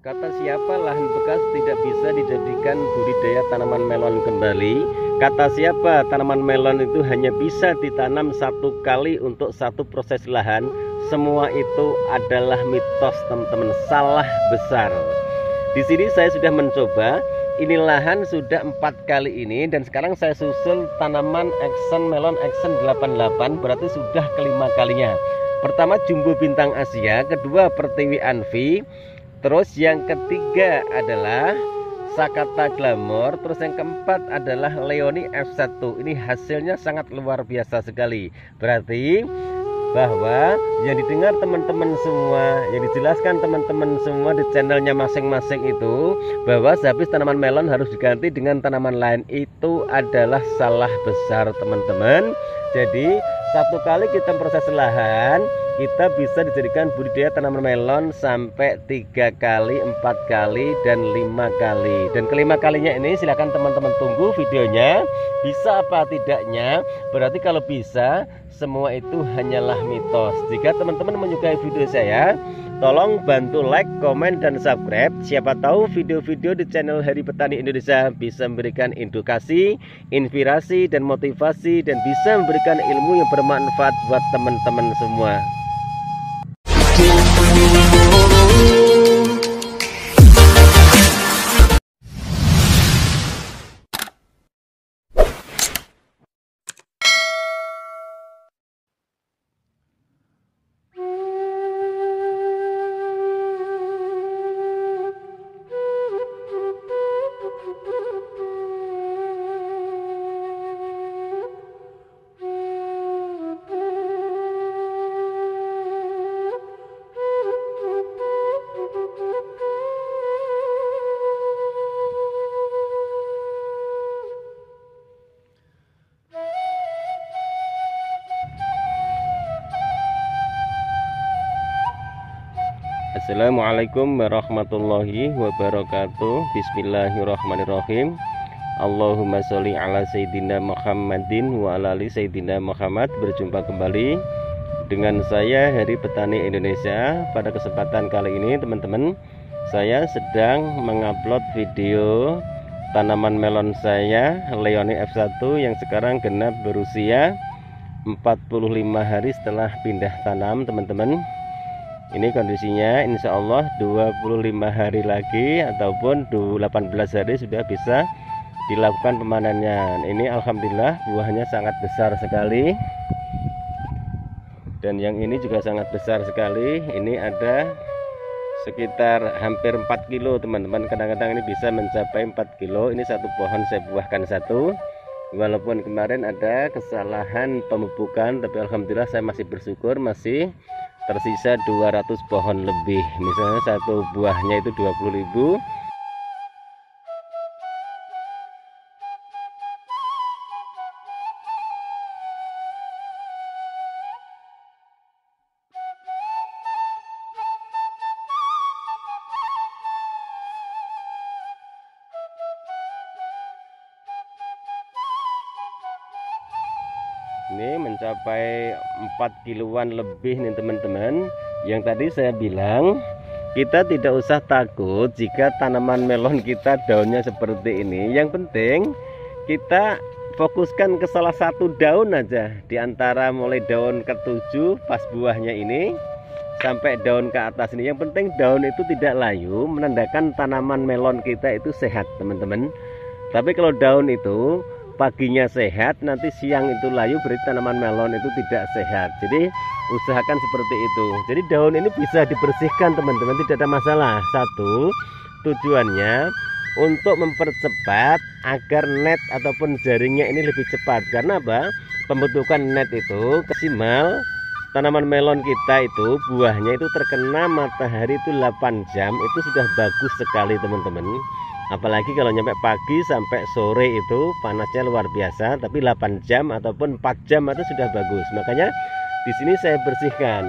Kata siapa lahan bekas tidak bisa dijadikan budidaya tanaman melon kembali? Kata siapa tanaman melon itu hanya bisa ditanam satu kali untuk satu proses lahan? Semua itu adalah mitos, teman-teman, salah besar. Di sini saya sudah mencoba, ini lahan sudah 4 kali ini, dan sekarang saya susul tanaman Action Melon Action 88, berarti sudah kelima kalinya. Pertama Jumbo Bintang Asia, kedua Pertiwi Anvi, terus yang ketiga adalah Sakata Glamour, terus yang keempat adalah Leoni F1. Ini hasilnya sangat luar biasa sekali. Berarti bahwa yang didengar teman-teman semua, yang dijelaskan teman-teman semua di channelnya masing-masing itu, bahwa sehabis tanaman melon harus diganti dengan tanaman lain, itu adalah salah besar, teman-teman. Jadi satu kali kita proses lahan, kita bisa dijadikan budidaya tanaman melon sampai 3 kali, 4 kali, dan 5 kali. Dan kelima kalinya ini silakan teman-teman tunggu videonya. Bisa apa tidaknya? Berarti kalau bisa, semua itu hanyalah mitos. Jika teman-teman menyukai video saya, tolong bantu like, komen, dan subscribe. Siapa tahu video-video di channel Hari Petani Indonesia bisa memberikan edukasi, inspirasi, dan motivasi, dan bisa memberikan ilmu yang bermanfaat buat teman-teman semua. Assalamualaikum warahmatullahi wabarakatuh. Bismillahirrahmanirrahim. Allahumma sholli ala Sayyidina Muhammadin wa ala ali Sayyidina Muhammad. Berjumpa kembali dengan saya Hari Petani Indonesia. Pada kesempatan kali ini teman-teman, saya sedang mengupload video tanaman melon saya Leoni F1 yang sekarang genap berusia 45 hari setelah pindah tanam, teman-teman. Ini kondisinya insya Allah 25 hari lagi ataupun 18 hari sudah bisa dilakukan pemanennya. Ini alhamdulillah buahnya sangat besar sekali, dan yang ini juga sangat besar sekali. Ini ada sekitar hampir 4 kilo, teman-teman. Kadang-kadang ini bisa mencapai 4 kilo. Ini satu pohon saya buahkan satu, walaupun kemarin ada kesalahan pemupukan, tapi alhamdulillah saya masih bersyukur masih tersisa 200 pohon lebih. Misalnya satu buahnya itu 20.000. Ini mencapai 4 kiloan lebih nih, teman-teman. Yang tadi saya bilang, kita tidak usah takut jika tanaman melon kita daunnya seperti ini. Yang penting kita fokuskan ke salah satu daun aja, di antara mulai daun ke-7 pas buahnya ini sampai daun ke atas ini. Yang penting daun itu tidak layu, menandakan tanaman melon kita itu sehat, teman-teman. Tapi kalau daun itu paginya sehat, nanti siang itu layu, berarti tanaman melon itu tidak sehat. Jadi usahakan seperti itu. Jadi daun ini bisa dibersihkan, teman-teman, tidak ada masalah. Satu, tujuannya untuk mempercepat agar net ataupun jaringnya ini lebih cepat. Karena apa? Pembentukan net itu maksimal tanaman melon kita itu buahnya itu terkena matahari itu 8 jam, itu sudah bagus sekali, teman-teman. Apalagi kalau nyampe pagi sampai sore itu panasnya luar biasa, tapi 8 jam ataupun 4 jam itu sudah bagus. Makanya di sini saya bersihkan.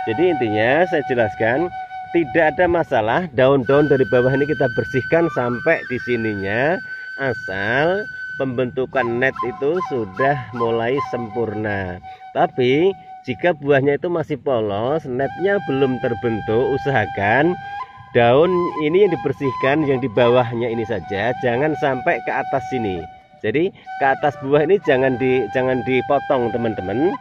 Jadi intinya saya jelaskan, tidak ada masalah daun-daun dari bawah ini kita bersihkan sampai di sininya, asal pembentukan net itu sudah mulai sempurna. Tapi jika buahnya itu masih polos, netnya belum terbentuk, usahakan daun ini yang dibersihkan, yang di bawahnya ini saja, jangan sampai ke atas sini. Jadi ke atas buah ini jangan dipotong teman-teman.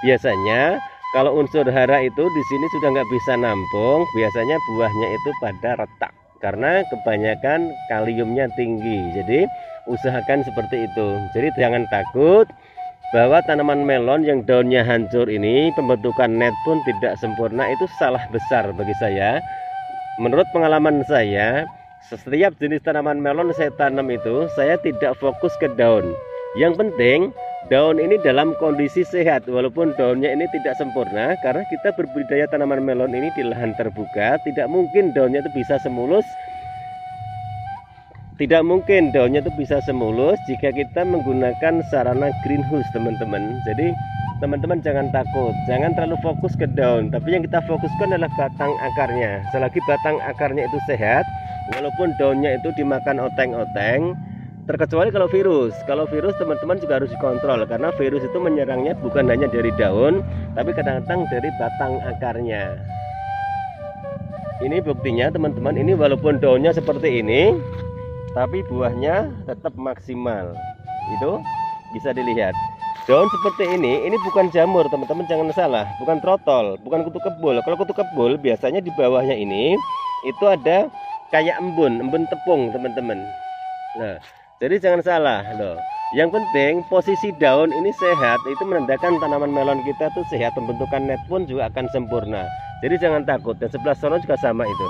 Biasanya kalau unsur hara itu di sini sudah nggak bisa nampung, biasanya buahnya itu pada retak karena kebanyakan kaliumnya tinggi. Jadi usahakan seperti itu. Jadi jangan takut bahwa tanaman melon yang daunnya hancur ini, pembentukan net pun tidak sempurna, itu salah besar bagi saya. Menurut pengalaman saya, setiap jenis tanaman melon saya tanam itu, saya tidak fokus ke daun. Yang penting daun ini dalam kondisi sehat, walaupun daunnya ini tidak sempurna, karena kita berbudidaya tanaman melon ini di lahan terbuka, tidak mungkin daunnya itu bisa semulus. Tidak mungkin daunnya itu bisa semulus jika kita menggunakan sarana greenhouse teman-teman. Jadi teman-teman jangan takut, jangan terlalu fokus ke daun, tapi yang kita fokuskan adalah batang akarnya. Selagi batang akarnya itu sehat, walaupun daunnya itu dimakan oteng-oteng, terkecuali kalau virus. Kalau virus teman-teman juga harus dikontrol, karena virus itu menyerangnya bukan hanya dari daun, tapi kadang-kadang dari batang akarnya. Ini buktinya teman-teman, ini walaupun daunnya seperti ini, tapi buahnya tetap maksimal. Itu bisa dilihat. Daun seperti ini bukan jamur teman-teman, jangan salah, bukan trotol, bukan kutu kebul. Kalau kutu kebul biasanya di bawahnya ini itu ada kayak embun tepung teman-teman. Nah, jadi jangan salah loh. Yang penting posisi daun ini sehat, itu menandakan tanaman melon kita tuh sehat, pembentukan net pun juga akan sempurna. Jadi jangan takut. Dan sebelah sana juga sama itu.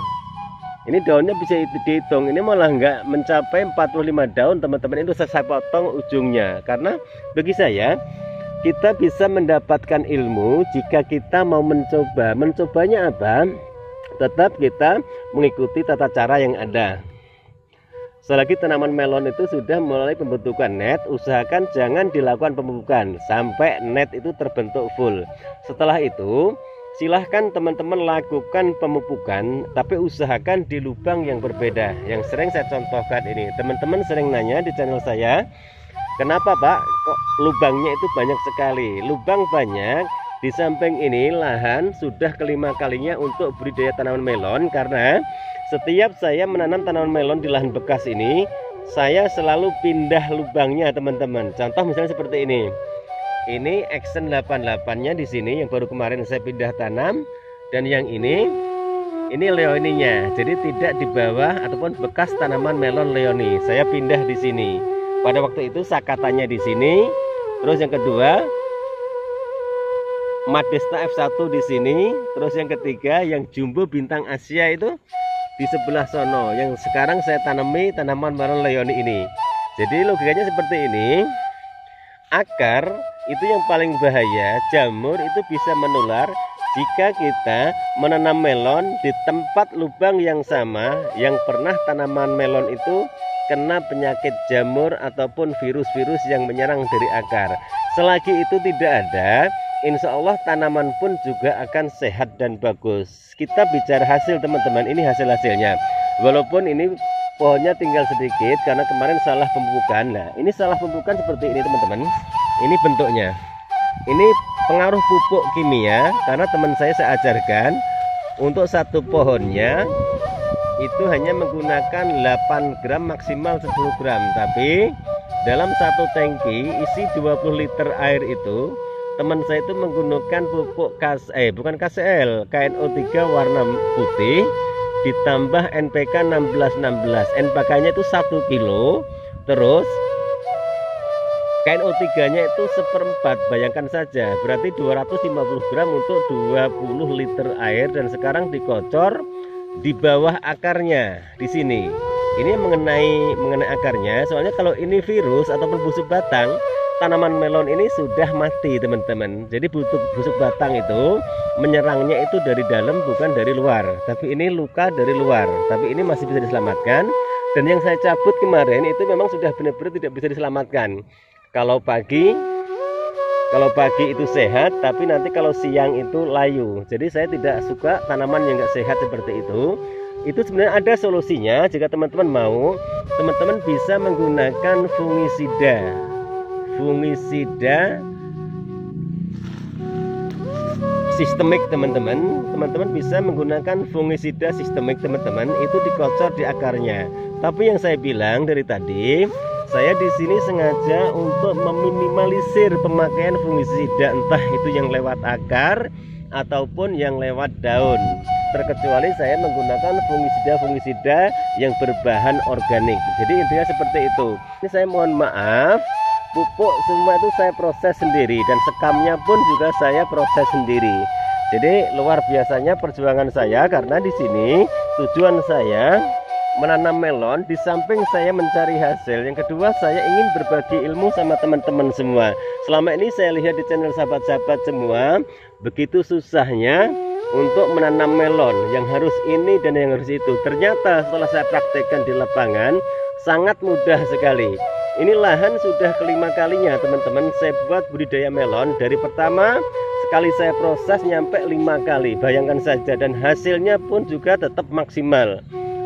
Ini daunnya bisa dihitung, ini malah nggak mencapai 45 daun teman-teman. Itu saya potong ujungnya, karena bagi saya kita bisa mendapatkan ilmu jika kita mau mencoba. Mencobanya apa? Tetap kita mengikuti tata cara yang ada. Selagi tanaman melon itu sudah mulai pembentukan net, usahakan jangan dilakukan pemupukan sampai net itu terbentuk full. Setelah itu silahkan teman-teman lakukan pemupukan, tapi usahakan di lubang yang berbeda. Yang sering saya contohkan ini, teman-teman sering nanya di channel saya, kenapa Pak kok lubangnya itu banyak sekali? Lubang banyak, di samping ini lahan sudah kelima kalinya untuk budidaya tanaman melon, karena setiap saya menanam tanaman melon di lahan bekas ini, saya selalu pindah lubangnya teman-teman. Contoh misalnya seperti ini. Ini Action 88-nya di sini yang baru kemarin saya pindah tanam, dan yang ini leoninya. Jadi tidak di bawah ataupun bekas tanaman melon leoni. Saya pindah di sini. Pada waktu itu sakatannya di sini. Terus yang kedua Madesta F1 di sini. Terus yang ketiga yang Jumbo Bintang Asia itu di sebelah sono. Yang sekarang saya tanami tanaman melon leoni ini. Jadi logikanya seperti ini. Akar itu yang paling bahaya, jamur itu bisa menular jika kita menanam melon di tempat lubang yang sama yang pernah tanaman melon itu kena penyakit jamur ataupun virus-virus yang menyerang dari akar. Selagi itu tidak ada, insya Allah tanaman pun juga akan sehat dan bagus. Kita bicara hasil teman-teman, ini hasil-hasilnya. Walaupun ini pohonnya tinggal sedikit karena kemarin salah pemupukan. Nah, ini salah pemupukan seperti ini teman-teman. Ini bentuknya. Ini pengaruh pupuk kimia, karena teman saya ajarkan untuk satu pohonnya itu hanya menggunakan 8 gram maksimal 10 gram. Tapi dalam satu tangki isi 20 liter air itu teman saya itu menggunakan pupuk bukan KCL, KNO3 warna putih ditambah NPK 1616. NPK-nya itu 1 kilo, terus KNO3-nya itu 1/4, bayangkan saja, berarti 250 gram untuk 20 liter air, dan sekarang dikocor di bawah akarnya di sini. Ini mengenai akarnya, soalnya kalau ini virus ataupun busuk batang, tanaman melon ini sudah mati teman-teman. Jadi busuk batang itu menyerangnya itu dari dalam bukan dari luar, tapi ini luka dari luar, tapi ini masih bisa diselamatkan. Dan yang saya cabut kemarin itu memang sudah benar-benar tidak bisa diselamatkan. Kalau pagi itu sehat, tapi nanti kalau siang itu layu. Jadi saya tidak suka tanaman yang nggak sehat seperti itu. Itu sebenarnya ada solusinya. Jika teman-teman mau, teman-teman bisa menggunakan fungisida sistemik teman-teman. teman-teman bisa menggunakan fungisida sistemik teman-teman, itu dikocor di akarnya. Tapi yang saya bilang dari tadi, saya di sini sengaja untuk meminimalisir pemakaian fungisida, entah itu yang lewat akar ataupun yang lewat daun. Terkecuali saya menggunakan fungisida yang berbahan organik. Jadi intinya seperti itu. Ini saya mohon maaf, pupuk semua itu saya proses sendiri dan sekamnya pun juga saya proses sendiri. Jadi luar biasanya perjuangan saya, karena di sini tujuan saya menanam melon, di samping saya mencari hasil, yang kedua saya ingin berbagi ilmu sama teman-teman semua. Selama ini saya lihat di channel sahabat-sahabat semua, begitu susahnya untuk menanam melon, yang harus ini dan yang harus itu. Ternyata setelah saya praktekkan di lapangan, sangat mudah sekali. Ini lahan sudah kelima kalinya teman-teman saya buat budidaya melon. Dari pertama sekali saya proses nyampe 5 kali, bayangkan saja, dan hasilnya pun juga tetap maksimal.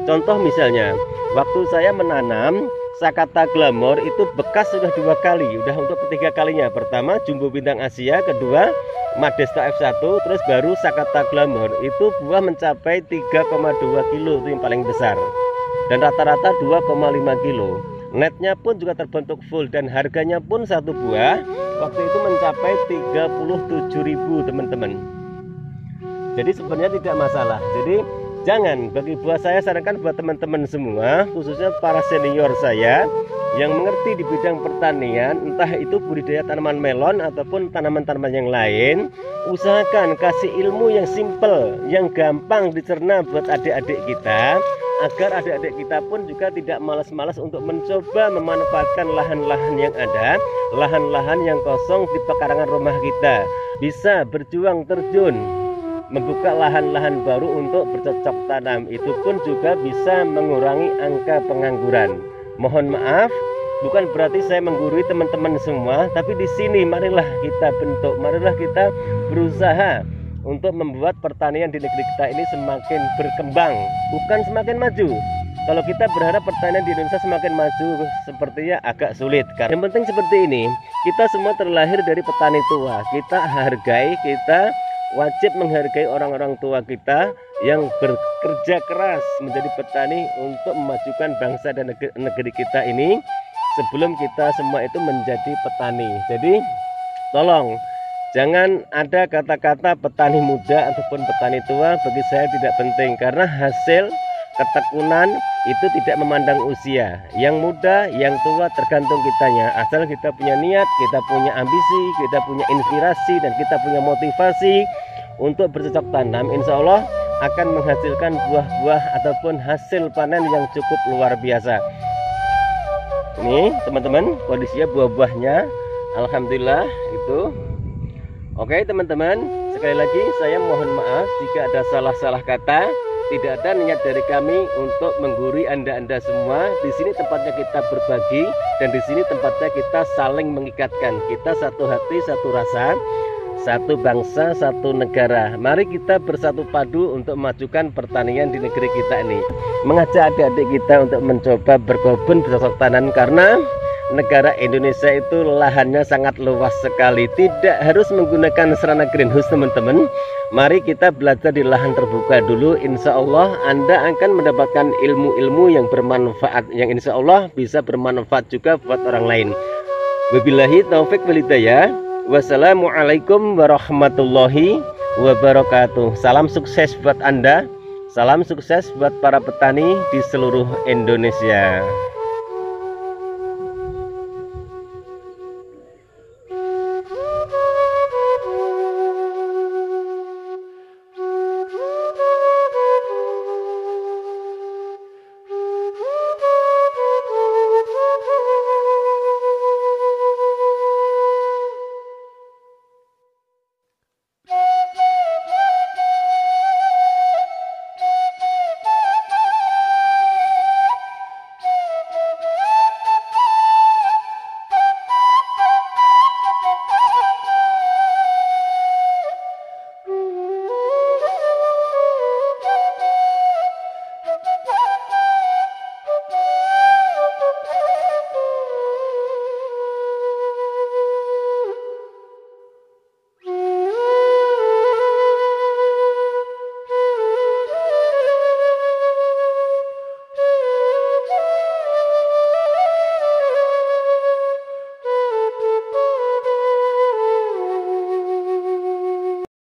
Contoh misalnya, waktu saya menanam Sakata Glamour itu bekas sudah 2 kali, udah untuk ketiga kalinya. Pertama Jumbo Bintang Asia, kedua Madesta F1, terus baru Sakata Glamour. Itu buah mencapai 3,2 kilo, itu yang paling besar, dan rata-rata 2,5 kilo. Netnya pun juga terbentuk full, dan harganya pun satu buah waktu itu mencapai 37.000 teman-teman. Jadi sebenarnya tidak masalah. Jadi jangan, bagi buah saya sarankan buat teman-teman semua, khususnya para senior saya yang mengerti di bidang pertanian, entah itu budidaya tanaman melon ataupun tanaman-tanaman yang lain, usahakan kasih ilmu yang simple, yang gampang dicerna buat adik-adik kita, agar adik-adik kita pun juga tidak malas-malas untuk mencoba memanfaatkan lahan-lahan yang ada, lahan-lahan yang kosong di pekarangan rumah kita. Bisa berjuang terjun membuka lahan-lahan baru untuk bercocok tanam. Itu pun juga bisa mengurangi angka pengangguran. Mohon maaf, bukan berarti saya menggurui teman-teman semua, tapi di sini marilah kita bentuk, marilah kita berusaha untuk membuat pertanian di negeri kita ini semakin berkembang, bukan semakin maju. Kalau kita berharap pertanian di Indonesia semakin maju, sepertinya agak sulit. Yang penting seperti ini, kita semua terlahir dari petani tua. Kita hargai, kita wajib menghargai orang-orang tua kita yang bekerja keras menjadi petani untuk memajukan bangsa dan negeri kita ini, sebelum kita semua itu menjadi petani. Jadi tolong jangan ada kata-kata petani muda ataupun petani tua. Bagi saya tidak penting, karena hasil ketekunan itu tidak memandang usia. Yang muda, yang tua tergantung kitanya. Asal kita punya niat, kita punya ambisi, kita punya inspirasi, dan kita punya motivasi untuk bercocok tanam, insya Allah akan menghasilkan buah-buah ataupun hasil panen yang cukup luar biasa. Ini teman-teman kondisinya buah-buahnya, alhamdulillah itu. Oke teman-teman, sekali lagi saya mohon maaf jika ada salah-salah kata. Tidak ada niat dari kami untuk menggurui anda-anda semua. Di sini tempatnya kita berbagi, dan di sini tempatnya kita saling mengikatkan. Kita satu hati, satu rasa, satu bangsa, satu negara. Mari kita bersatu padu untuk memajukan pertanian di negeri kita ini. Mengajak adik-adik kita untuk mencoba berkebun bercocok tanam, karena negara Indonesia itu lahannya sangat luas sekali. Tidak harus menggunakan sarana greenhouse teman-teman. Mari kita belajar di lahan terbuka dulu. Insya Allah Anda akan mendapatkan ilmu-ilmu yang bermanfaat, yang insya Allah bisa bermanfaat juga buat orang lain. Wabillahi taufik wal hidayah. Wassalamualaikum warahmatullahi wabarakatuh. Salam sukses buat Anda. Salam sukses buat para petani di seluruh Indonesia.